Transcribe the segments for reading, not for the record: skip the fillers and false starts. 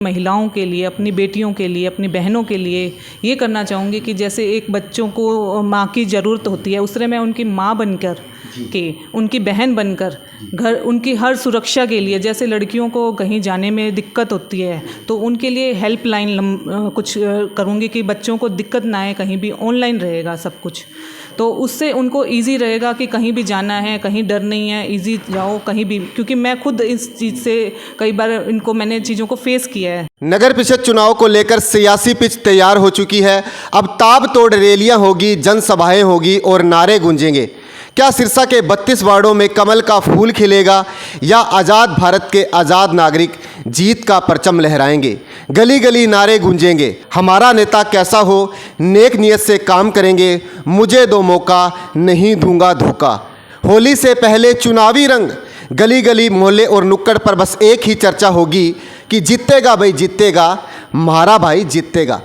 महिलाओं के लिए, अपनी बेटियों के लिए, अपनी बहनों के लिए ये करना चाहूँगी कि जैसे एक बच्चों को माँ की ज़रूरत होती है, उस तरह मैं उनकी माँ बनकर के, उनकी बहन बनकर घर उनकी हर सुरक्षा के लिए, जैसे लड़कियों को कहीं जाने में दिक्कत होती है तो उनके लिए हेल्पलाइन कुछ करूँगी कि बच्चों को दिक्कत ना आए, कहीं भी ऑनलाइन रहेगा सब कुछ, तो उससे उनको इजी रहेगा कि कहीं भी जाना है, कहीं डर नहीं है, इजी जाओ कहीं भी, क्योंकि मैं खुद इस चीज़ से कई बार मैंने चीज़ों को फेस किया है। नगर परिषद चुनाव को लेकर सियासी पिच तैयार हो चुकी है। अब ताब तोड़ रैलियां होगी, जनसभाएं होगी और नारे गूंजेंगे। क्या सिरसा के 32 वार्डों में कमल का फूल खिलेगा या आज़ाद भारत के आज़ाद नागरिक जीत का परचम लहराएंगे? गली गली नारे गूंजेंगे, हमारा नेता कैसा हो, नेक नियत से काम करेंगे, मुझे दो मौका, नहीं दूंगा धोखा। होली से पहले चुनावी रंग, गली गली मोहल्ले और नुक्कड़ पर बस एक ही चर्चा होगी कि जीतेगा भाई जीतेगा, हमारा भाई जीतेगा।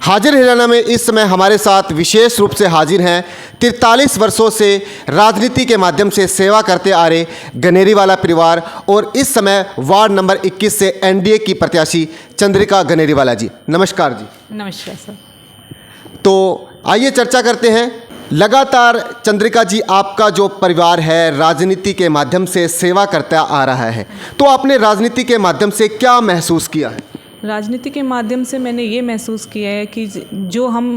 हाजिर हरियाणा में इस समय हमारे साथ विशेष रूप से हाजिर हैं 43 वर्षों से राजनीति के माध्यम से सेवा करते आ रहे गनेरीवाला परिवार और इस समय वार्ड नंबर 21 से एनडीए की प्रत्याशी चंद्रिका गनेरीवाला जी। नमस्कार जी। नमस्कार सर। तो आइए चर्चा करते हैं। लगातार चंद्रिका जी, आपका जो परिवार है राजनीति के माध्यम से सेवा करता आ रहा है, तो आपने राजनीति के माध्यम से क्या महसूस किया है? राजनीति के माध्यम से मैंने ये महसूस किया है कि जो हम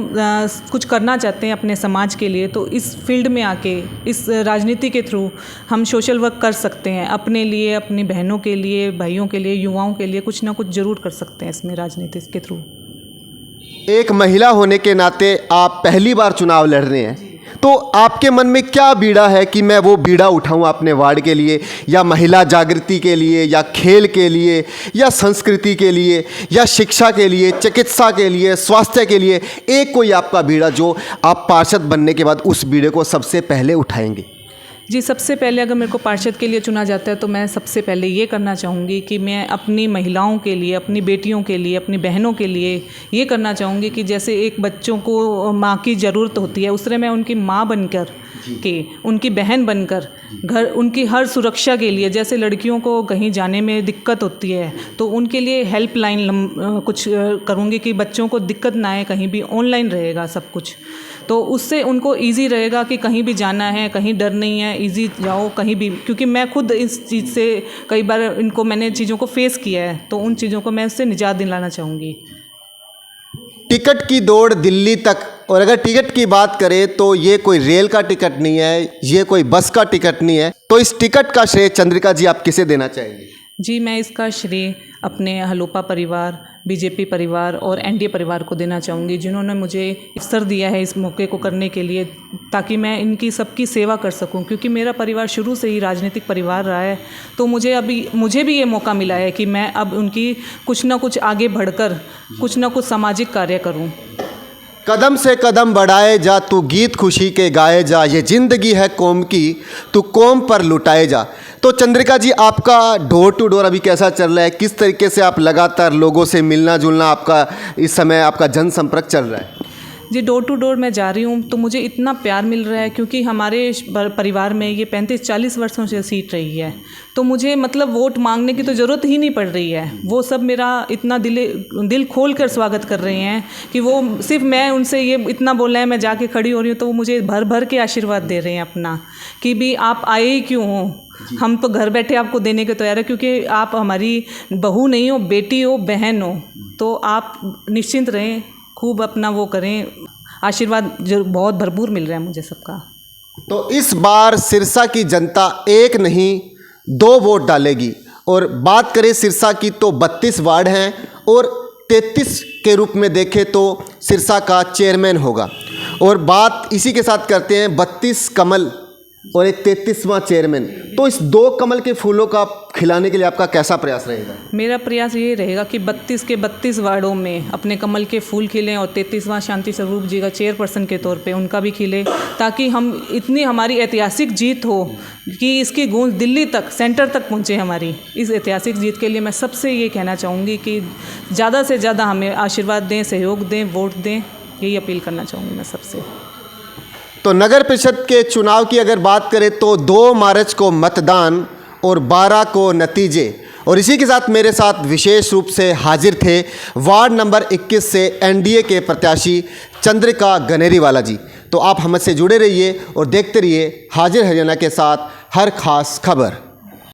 कुछ करना चाहते हैं अपने समाज के लिए, तो इस फील्ड में आके इस राजनीति के थ्रू हम सोशल वर्क कर सकते हैं, अपने लिए, अपनी बहनों के लिए, भाइयों के लिए, युवाओं के लिए कुछ ना कुछ ज़रूर कर सकते हैं इसमें राजनीति के थ्रू। एक महिला होने के नाते आप पहली बार चुनाव लड़ रहे हैं, तो आपके मन में क्या बीड़ा है कि मैं वो बीड़ा उठाऊं अपने वार्ड के लिए, या महिला जागृति के लिए, या खेल के लिए, या संस्कृति के लिए, या शिक्षा के लिए, चिकित्सा के लिए, स्वास्थ्य के लिए? एक कोई आपका बीड़ा जो आप पार्षद बनने के बाद उस बीड़े को सबसे पहले उठाएंगे? जी, सबसे पहले अगर मेरे को पार्षद के लिए चुना जाता है तो मैं सबसे पहले ये करना चाहूँगी कि मैं अपनी महिलाओं के लिए, अपनी बेटियों के लिए, अपनी बहनों के लिए ये करना चाहूँगी कि जैसे एक बच्चों को माँ की ज़रूरत होती है, उस तरह मैं उनकी माँ बनकर के, उनकी बहन बनकर घर उनकी हर सुरक्षा के लिए, जैसे लड़कियों को कहीं जाने में दिक्कत होती है तो उनके लिए हेल्पलाइन कुछ करूँगी कि बच्चों को दिक्कत ना आए, कहीं भी ऑनलाइन रहेगा सब कुछ, तो उससे उनको इजी रहेगा कि कहीं भी जाना है, कहीं डर नहीं है, इजी जाओ कहीं भी, क्योंकि मैं खुद इस चीज़ से कई बार मैंने चीज़ों को फेस किया है, तो उन चीज़ों को मैं उससे निजात दिलाना चाहूँगी। टिकट की दौड़ दिल्ली तक, और अगर टिकट की बात करें तो ये कोई रेल का टिकट नहीं है, ये कोई बस का टिकट नहीं है, तो इस टिकट का श्रेय चंद्रिका जी आप किसे देना चाहेंगे? जी, मैं इसका श्रेय अपने हलोपा परिवार, बीजेपी परिवार और एनडीए परिवार को देना चाहूँगी, जिन्होंने मुझे अवसर दिया है इस मौके को करने के लिए, ताकि मैं इनकी सबकी सेवा कर सकूँ, क्योंकि मेरा परिवार शुरू से ही राजनीतिक परिवार रहा है, तो मुझे भी ये मौका मिला है कि मैं अब उनकी कुछ ना कुछ आगे बढ़कर कुछ ना कुछ सामाजिक कार्य करूँ। कदम से कदम बढ़ाए जा, तू गीत खुशी के गाए जा, ये जिंदगी है कौम की, तू कौम पर लुटाए जा। तो चंद्रिका जी, आपका डोर टू डोर अभी कैसा चल रहा है? किस तरीके से आप लगातार लोगों से मिलना जुलना, आपका इस समय आपका जनसंपर्क चल रहा है? जी, डोर टू डोर मैं जा रही हूँ तो मुझे इतना प्यार मिल रहा है, क्योंकि हमारे परिवार में ये 35-40 वर्षों से सीट रही है, तो मुझे मतलब वोट मांगने की तो ज़रूरत ही नहीं पड़ रही है। वो सब मेरा इतना दिल खोल कर स्वागत कर रहे हैं कि वो सिर्फ मैं उनसे ये इतना बोल रहे हैं, मैं जाके खड़ी हो रही हूँ तो वो मुझे भर भर के आशीर्वाद दे रहे हैं अपना, कि भी आप आए ही क्यों हो, हम तो घर बैठे आपको देने के तैयार है, क्योंकि आप हमारी बहू नहीं हो, बेटी हो, बहन हो, तो आप निश्चिंत रहें, खूब अपना वो करें, आशीर्वाद जो बहुत भरपूर मिल रहा है मुझे सबका। तो इस बार सिरसा की जनता एक नहीं 2 वोट डालेगी, और बात करें सिरसा की तो 32 वार्ड हैं और 33 के रूप में देखें तो सिरसा का चेयरमैन होगा, और बात इसी के साथ करते हैं 32 कमल और एक 33वां चेयरमैन। तो इस 2 कमल के फूलों का खिलाने के लिए आपका कैसा प्रयास रहेगा? मेरा प्रयास ये रहेगा कि 32 के 32 वार्डों में अपने कमल के फूल खिलें, और 33वां शांति स्वरूप जी का चेयरपर्सन के तौर पे उनका भी खिले, ताकि हम इतनी हमारी ऐतिहासिक जीत हो कि इसकी गूंज दिल्ली तक, सेंटर तक पहुँचे। हमारी इस ऐतिहासिक जीत के लिए मैं सबसे ये कहना चाहूँगी कि ज़्यादा से ज़्यादा हमें आशीर्वाद दें, सहयोग दें, वोट दें, यही अपील करना चाहूँगी मैं सबसे। तो नगर परिषद के चुनाव की अगर बात करें तो 2 मार्च को मतदान और 12 को नतीजे, और इसी के साथ मेरे साथ विशेष रूप से हाजिर थे वार्ड नंबर 21 से एनडीए के प्रत्याशी चंद्रिका गनेरीवाला जी। तो आप हमसे जुड़े रहिए और देखते रहिए हाजिर हरियाणा के साथ हर खास खबर।